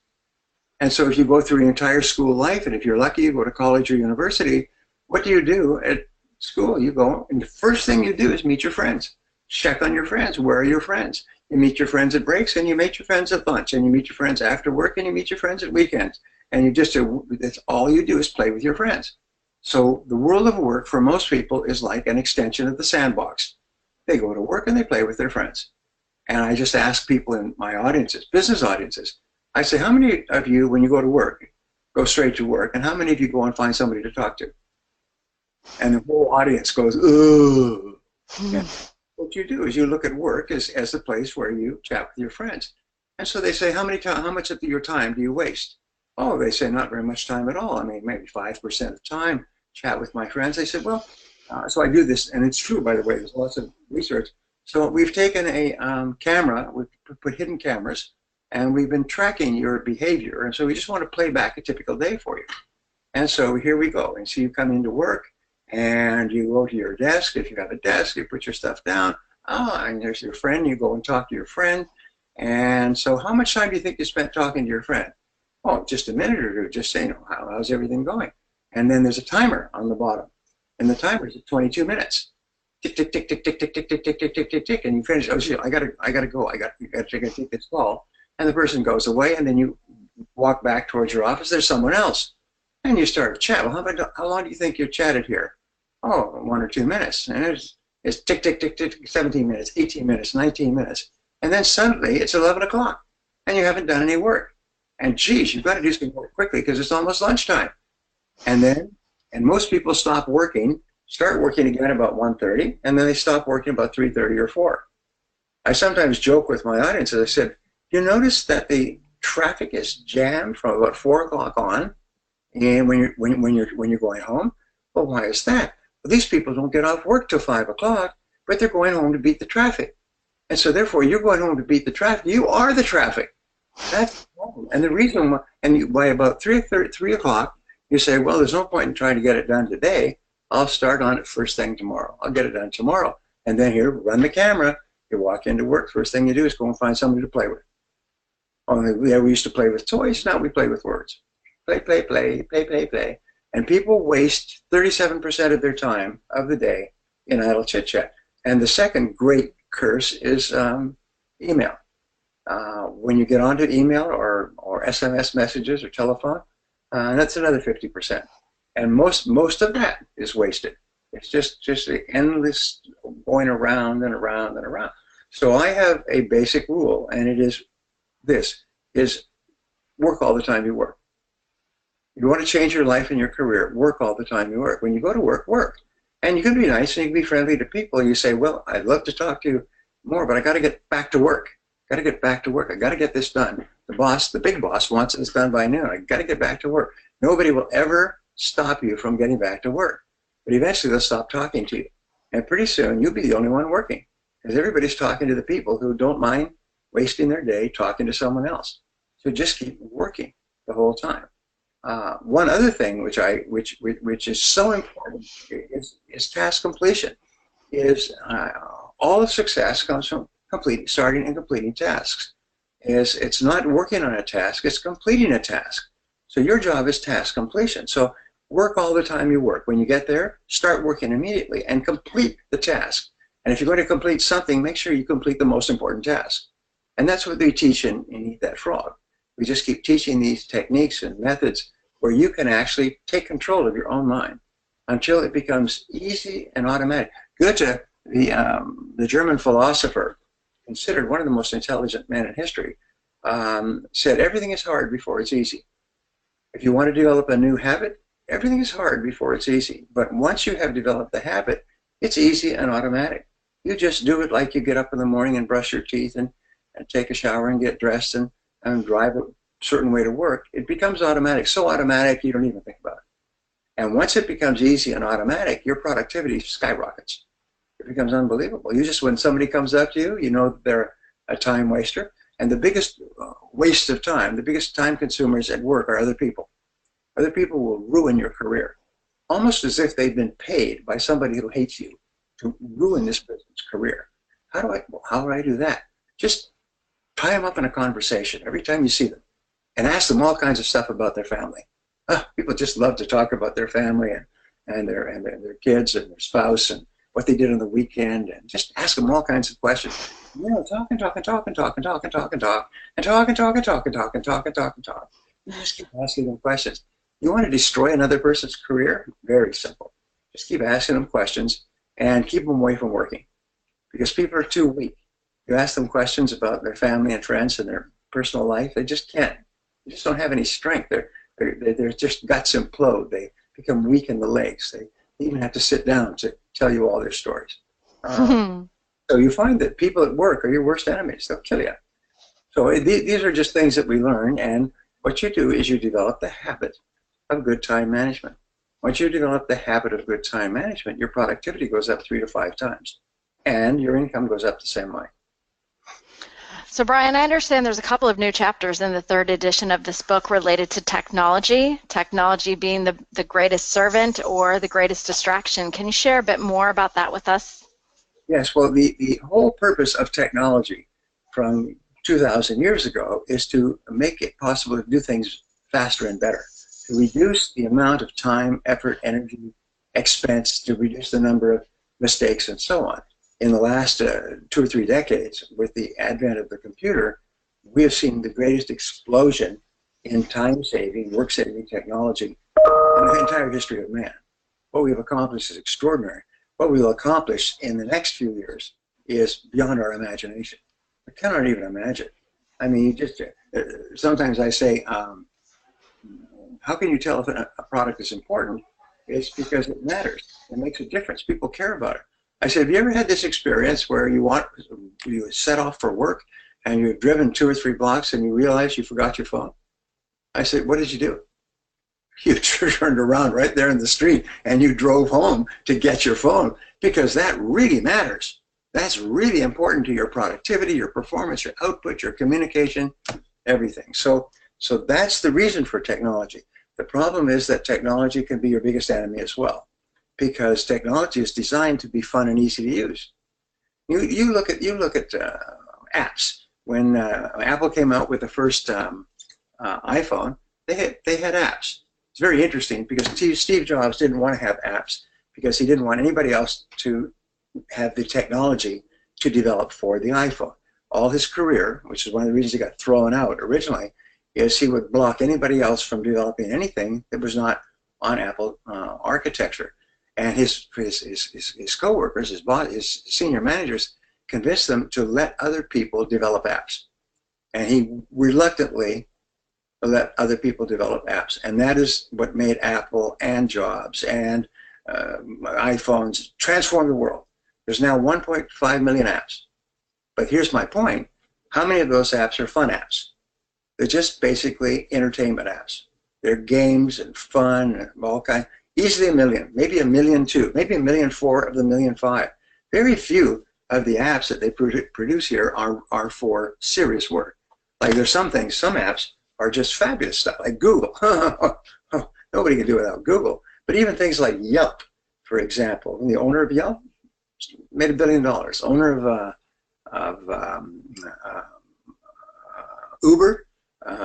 And so if you go through your entire school life, and if you're lucky, you go to college or university, what do you do at school? You go, and the first thing you do is meet your friends. Check on your friends. Where are your friends? You meet your friends at breaks, and you meet your friends at lunch, and you meet your friends after work, and you meet your friends at weekends. And that's all you do is play with your friends. So the world of work for most people is like an extension of the sandbox. They go to work and they play with their friends. And I just ask people in my audiences, business audiences, I say, how many of you, when you go to work, go straight to work, and how many of you go and find somebody to talk to? And the whole audience goes, ooh. Yeah. what you do is you look at work as the place where you chat with your friends. And so they say, how much of your time do you waste? Oh, they say, not very much time at all. I mean, maybe 5% of time chat with my friends. They said, well, so I do this, and it's true, by the way, there's lots of research. So we've taken a camera, we've put hidden cameras, and we've been tracking your behavior. And so we just want to play back a typical day for you. And so here we go. And so you come into work and you go to your desk. If you have a desk, you put your stuff down. Oh, and there's your friend. You go and talk to your friend. And so how much time do you think you spent talking to your friend? Oh, just a minute or two, just saying, how's everything going? And then there's a timer on the bottom. And the timer is at 22 minutes. Tick, tick, tick, tick, tick, tick, tick, tick, tick, tick, tick, tick, tick. And you finish, oh, shit, I gotta go. I gotta take this call. And the person goes away, and then you walk back towards your office. There's someone else. And you start to chat. Well, how long do you think you've chatted here? Oh, 1 or 2 minutes. And it's tick, tick, tick, tick, 17 minutes, 18 minutes, 19 minutes. And then suddenly it's 11 o'clock and you haven't done any work. And geez, you've got to do some work quickly because it's almost lunchtime. And most people start working again about 1:30, and then they stop working about 3:30 or 4. I sometimes joke with my audience, as I said, you notice that the traffic is jammed from about 4 o'clock on, and when you're going home. Well, why is that? Well, these people don't get off work till 5 o'clock, but they're going home to beat the traffic. And so therefore, you're going home to beat the traffic. You are the traffic. That's the problem. And the reason, by about 3 o'clock, you say, well, there's no point in trying to get it done today. I'll start on it first thing tomorrow. I'll get it done tomorrow. And then here, run the camera. You walk into work. First thing you do is go and find somebody to play with. Only we used to play with toys. Now we play with words. Play, play, play, play, play, play. And people waste 37% of their time of the day in idle chit-chat. And the second great curse is email. When you get onto email or SMS messages or telephone, that's another 50%. And most of that is wasted. It's just the endless going around and around and around. So I have a basic rule, and it is this, is work all the time you work. You want to change your life and your career, work all the time you work. When you go to work, work. And you can be nice and you can be friendly to people. You say, well, I'd love to talk to you more, but I got to get back to work. Got to get back to work. I got to get this done. The big boss wants this done by noon. I got to get back to work. Nobody will ever stop you from getting back to work. But eventually they'll stop talking to you. And pretty soon you'll be the only one working because everybody's talking to the people who don't mind wasting their day talking to someone else. So just keep working the whole time. One other thing which is so important is task completion. All of success comes from starting and completing tasks. It's not working on a task, it's completing a task. So your job is task completion. So work all the time you work. When you get there, start working immediately and complete the task. And if you're going to complete something, make sure you complete the most important task. And that's what we teach in Eat That Frog. We just keep teaching these techniques and methods where you can actually take control of your own mind until it becomes easy and automatic. Goethe, the German philosopher, considered one of the most intelligent men in history, said everything is hard before it's easy. If you want to develop a new habit, everything is hard before it's easy. But once you have developed the habit, it's easy and automatic. You just do it like you get up in the morning and brush your teeth and take a shower and get dressed and drive a certain way to work. It becomes automatic, so automatic you don't even think about it. And once it becomes easy and automatic, your productivity skyrockets. It becomes unbelievable. When somebody comes up to you, you know that they're a time waster. And the biggest waste of time, the biggest time consumers at work are other people. Other people will ruin your career, almost as if they've been paid by somebody who hates you to ruin this person's career. How do I do that? Just tie them up in a conversation every time you see them and ask them all kinds of stuff about their family. People just love to talk about their family and their kids and their spouse and what they did on the weekend, and just ask them all kinds of questions. You know, talk and talk and talk and talk and talk and talk and talk and talk and talk and talk and talk and talk and talk and talk. You just keep asking them questions. You want to destroy another person's career? Very simple. Just keep asking them questions and keep them away from working, because people are too weak. You ask them questions about their family and friends and their personal life, they just can't. They just don't have any strength. Their just guts implode. They become weak in the legs. They even have to sit down to tell you all their stories. So you find that people at work are your worst enemies. They'll kill you. So these are just things that we learn, and what you do is you develop the habit of good time management. Once you develop the habit of good time management, your productivity goes up 3 to 5 times, and your income goes up the same way. So, Brian, I understand there's a couple of new chapters in the third edition of this book related to technology being the greatest servant or the greatest distraction. Can you share a bit more about that with us? Yes, well, the whole purpose of technology from 2,000 years ago is to make it possible to do things faster and better, to reduce the amount of time, effort, energy, expense, to reduce the number of mistakes, and so on. In the last 2 or 3 decades, with the advent of the computer, we have seen the greatest explosion in time-saving, work-saving technology in the entire history of man. What we've accomplished is extraordinary. What we will accomplish in the next few years is beyond our imagination. We cannot even imagine. I mean, you just sometimes I say, how can you tell if a product is important? It's because it matters. It makes a difference. People care about it. I said, have you ever had this experience where you set off for work and you've driven 2 or 3 blocks and you realize you forgot your phone? I said, what did you do? You turned around right there in the street and you drove home to get your phone, because that really matters. That's really important to your productivity, your performance, your output, your communication, everything. So that's the reason for technology. The problem is that technology can be your biggest enemy as well, because technology is designed to be fun and easy to use. You look at apps. When Apple came out with the first iPhone, they had apps. It's very interesting because Steve Jobs didn't want to have apps because he didn't want anybody else to have the technology to develop for the iPhone. All his career, which is one of the reasons he got thrown out originally, is he would block anybody else from developing anything that was not on Apple architecture. And his co-workers, his senior managers, convinced them to let other people develop apps. And he reluctantly let other people develop apps. And that is what made Apple and Jobs and iPhones transform the world. There's now 1.5 million apps. But here's my point. How many of those apps are fun apps? They're just basically entertainment apps. They're games and fun and all kinds. Easily a million, maybe 1.2 million, maybe 1.4 million of the 1.5 million. Very few of the apps that they produce here are for serious work. Like there's some things, some apps are just fabulous stuff, like Google. Nobody can do it without Google. But even things like Yelp, for example, the owner of Yelp made $1 billion. Owner of Uber,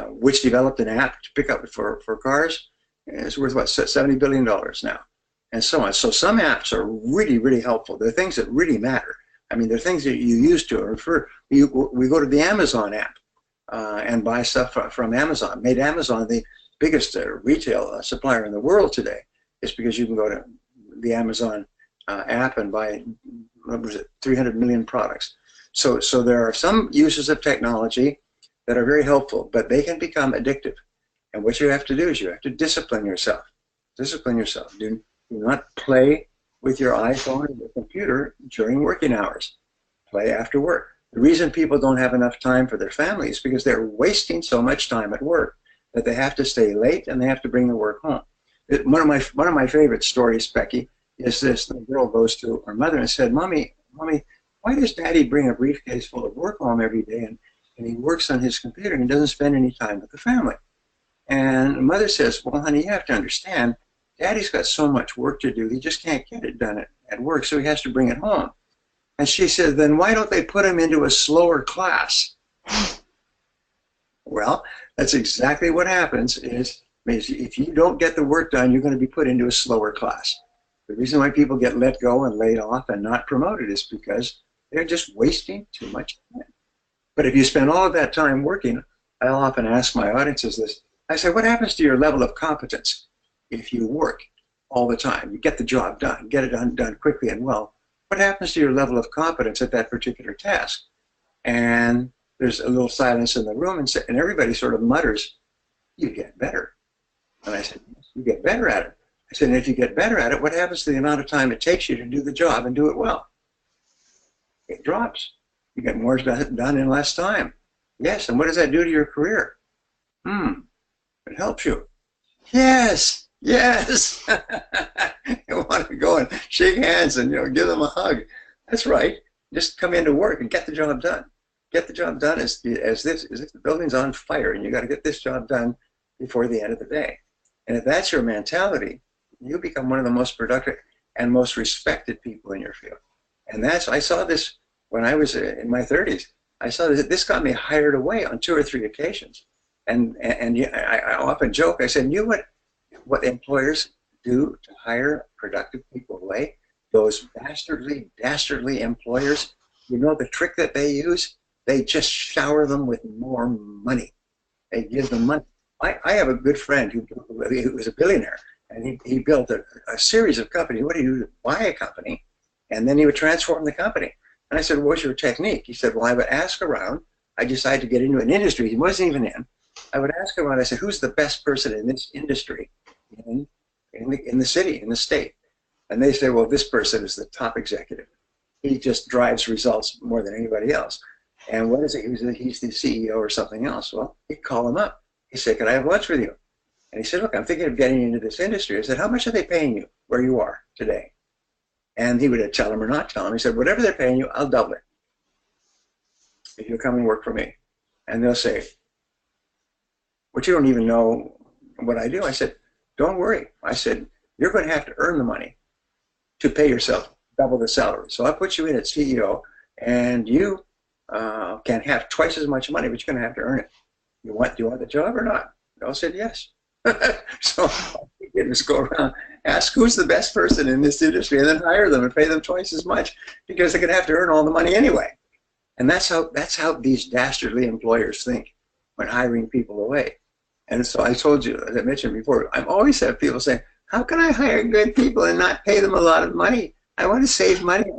which developed an app to pick up for cars, is worth what, $70 billion now, and so on. So some apps are really, really helpful. They're things that really matter. I mean, they're things that you use to refer. We go to the Amazon app and buy stuff from Amazon. Made Amazon the biggest retail supplier in the world today. It's because you can go to the Amazon app and buy, what was it, 300 million products. So there are some uses of technology that are very helpful, but they can become addictive. And what you have to do is you have to discipline yourself. Discipline yourself. Do not play with your iPhone or your computer during working hours. Play after work. The reason people don't have enough time for their families is because they're wasting so much time at work that they have to stay late and they have to bring the work home. One of my favorite stories, Becky, is this. The girl goes to her mother and said, Mommy, why does Daddy bring a briefcase full of work home every day and he works on his computer and he doesn't spend any time with the family? And the mother says, well, honey, you have to understand, Daddy's got so much work to do, he just can't get it done at work, so he has to bring it home. And she said, then why don't they put him into a slower class? Well, that's exactly what happens is if you don't get the work done, you're going to be put into a slower class. The reason why people get let go and laid off and not promoted is because they're just wasting too much time. But if you spend all of that time working, I'll often ask my audiences this. I say, what happens to your level of competence if you work all the time? You get the job done, get it done quickly and well. What happens to your level of competence at that particular task? And there's a little silence in the room, and everybody sort of mutters, you get better. And I said, yes, you get better at it. I said, and if you get better at it, what happens to the amount of time it takes you to do the job and do it well? It drops. You get more done in less time. Yes, and what does that do to your career? It helps you. Yes, yes. You want to go and shake hands and give them a hug. That's right. Just come into work and get the job done. Get the job done as if the building's on fire and you got to get this job done before the end of the day. And if that's your mentality, you become one of the most productive and most respected people in your field. And I saw this when I was in my 30s. I saw that this got me hired away on 2 or 3 occasions. And I often joke, I said, you know what employers do to hire productive people away? Those dastardly employers, you know the trick that they use? They just shower them with more money. They give them money. I have a good friend who was a billionaire, and he built a series of companies. What do you do? Buy a company, and then he would transform the company. And I said, what's your technique? He said, well, I would ask around. I decided to get into an industry he wasn't even in. I would ask around. I said, who's the best person in this industry in the city, in the state? And they say, well, this person is the top executive. He just drives results more than anybody else. And what is it? He's the CEO or something else. Well, he'd call him up. He said, can I have lunch with you? And he said, look, I'm thinking of getting into this industry. I said, how much are they paying you where you are today? And he would tell him or not tell him. He said, whatever they're paying you, I'll double it if you'll come and work for me. And they'll say, but you don't even know what I do. I said, don't worry. I said, you're going to have to earn the money to pay yourself double the salary. So I'll put you in at CEO, and you can have twice as much money, but you're going to have to earn it. Do you want the job or not? They all said yes. So all we did was go around, ask who's the best person in this industry, and then hire them and pay them twice as much because they're going to have to earn all the money anyway. And that's how these dastardly employers think when hiring people away. And so I told you, as I mentioned before, I've always had people say, how can I hire good people and not pay them a lot of money? I want to save money.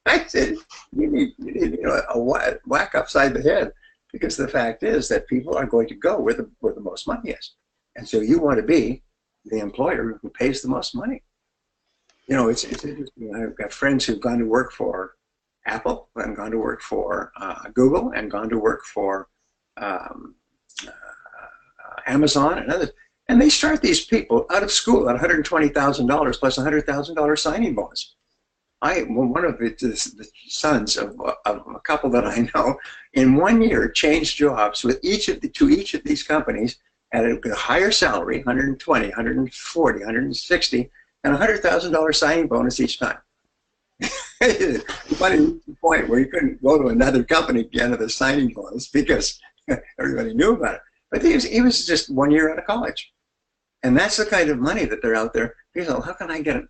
I said, you need a whack upside the head, because the fact is that people are going to go where the most money is. And so you want to be the employer who pays the most money. It's interesting. I've got friends who've gone to work for Apple and gone to work for Google and gone to work for Amazon and others. And they start these people out of school at $120,000 plus a $100,000 signing bonus. One of the sons of a couple that I know, in 1 year changed jobs with each of these companies at a higher salary, 120, 140, 160, and a $100,000 signing bonus each time. Funny to the point where you couldn't go to another company again with a signing bonus because everybody knew about it. But he was just 1 year out of college. And that's the kind of money that they're out there. People, how can I get a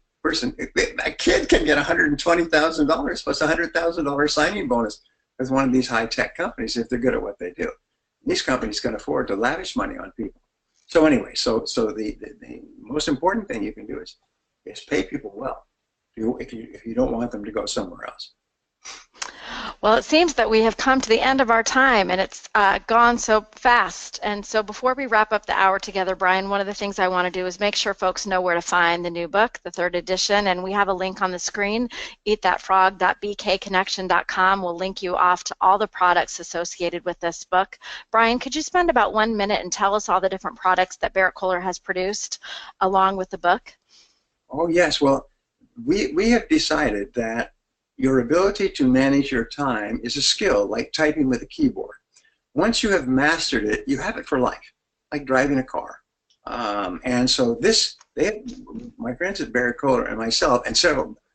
kid can get $120,000 plus a $100,000 signing bonus with one of these high-tech companies if they're good at what they do. These companies can afford to lavish money on people. So anyway, so the most important thing you can do is pay people well if you don't want them to go somewhere else. Well, it seems that we have come to the end of our time, and it's gone so fast. And so before we wrap up the hour together, Brian, one of the things I want to do is make sure folks know where to find the new book, the 3rd edition, and we have a link on the screen, eatthatfrog.bkconnection.com. We'll link you off to all the products associated with this book. Brian, could you spend about 1 minute and tell us all the different products that Barrett-Kohler has produced along with the book? Oh, yes. Well, we have decided that your ability to manage your time is a skill like typing with a keyboard. Once you have mastered it, you have it for life, like driving a car. And so my friends at Barrett-Kohler and myself and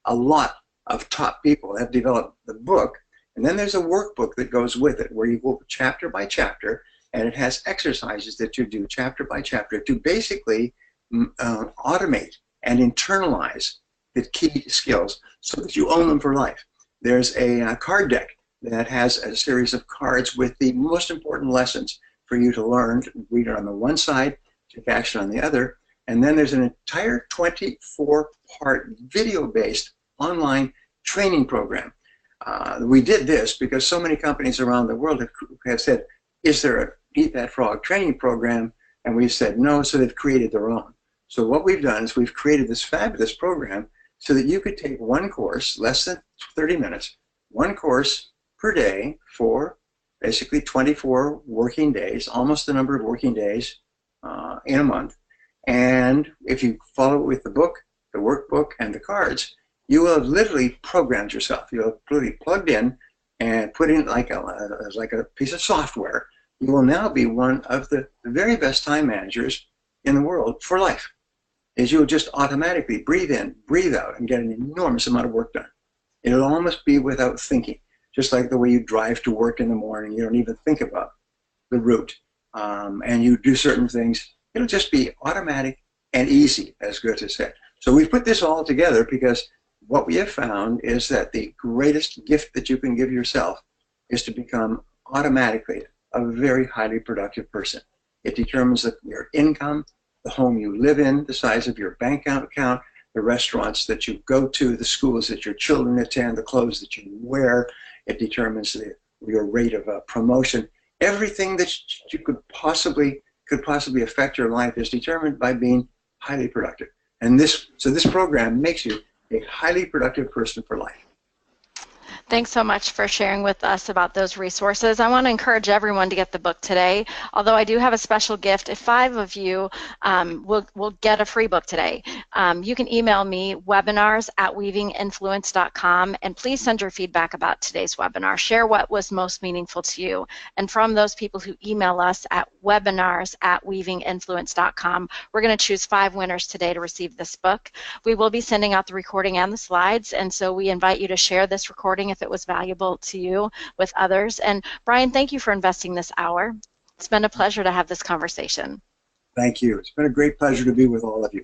a lot of top people have developed the book. And then there's a workbook that goes with it where you go chapter by chapter, and it has exercises that you do chapter by chapter to basically automate and internalize the key skills so that you own them for life. There's a card deck that has a series of cards with the most important lessons for you to learn, read it on the one side, take action on the other, and then there's an entire 24-part video-based online training program. We did this because so many companies around the world have said, is there a Eat That Frog training program? And we said no, so they've created their own. So what we've done is we've created this fabulous program so that you could take one course, less than 30 minutes, one course per day for basically 24 working days, almost the number of working days in a month. And if you follow it with the book, the workbook, and the cards, you will have literally programmed yourself. You'll have literally plugged in and put in like a piece of software. You will now be one of the very best time managers in the world for life. Is you'll just automatically breathe in, breathe out, and get an enormous amount of work done. It'll almost be without thinking, just like the way you drive to work in the morning. You don't even think about the route, and you do certain things. It'll just be automatic and easy, as Goethe said. So we put this all together because what we have found is that the greatest gift that you can give yourself is to become automatically a very highly productive person. It determines your income, the home you live in, the size of your bank account, the restaurants that you go to, the schools that your children attend, the clothes that you wear. It determines your rate of promotion. Everything that you could possibly affect your life is determined by being highly productive. And this program makes you a highly productive person for life. Thanks so much for sharing with us about those resources. I want to encourage everyone to get the book today, although I do have a special gift. If 5 of you will get a free book today, you can email me webinars@weavinginfluence.com, and please send your feedback about today's webinar. Share what was most meaningful to you. And from those people who email us at webinars@weavinginfluence.com, we're going to choose 5 winners today to receive this book. We will be sending out the recording and the slides, and so we invite you to share this recording if it was valuable to you with others. And Brian, thank you for investing this hour. It's been a pleasure to have this conversation. Thank you. It's been a great pleasure to be with all of you.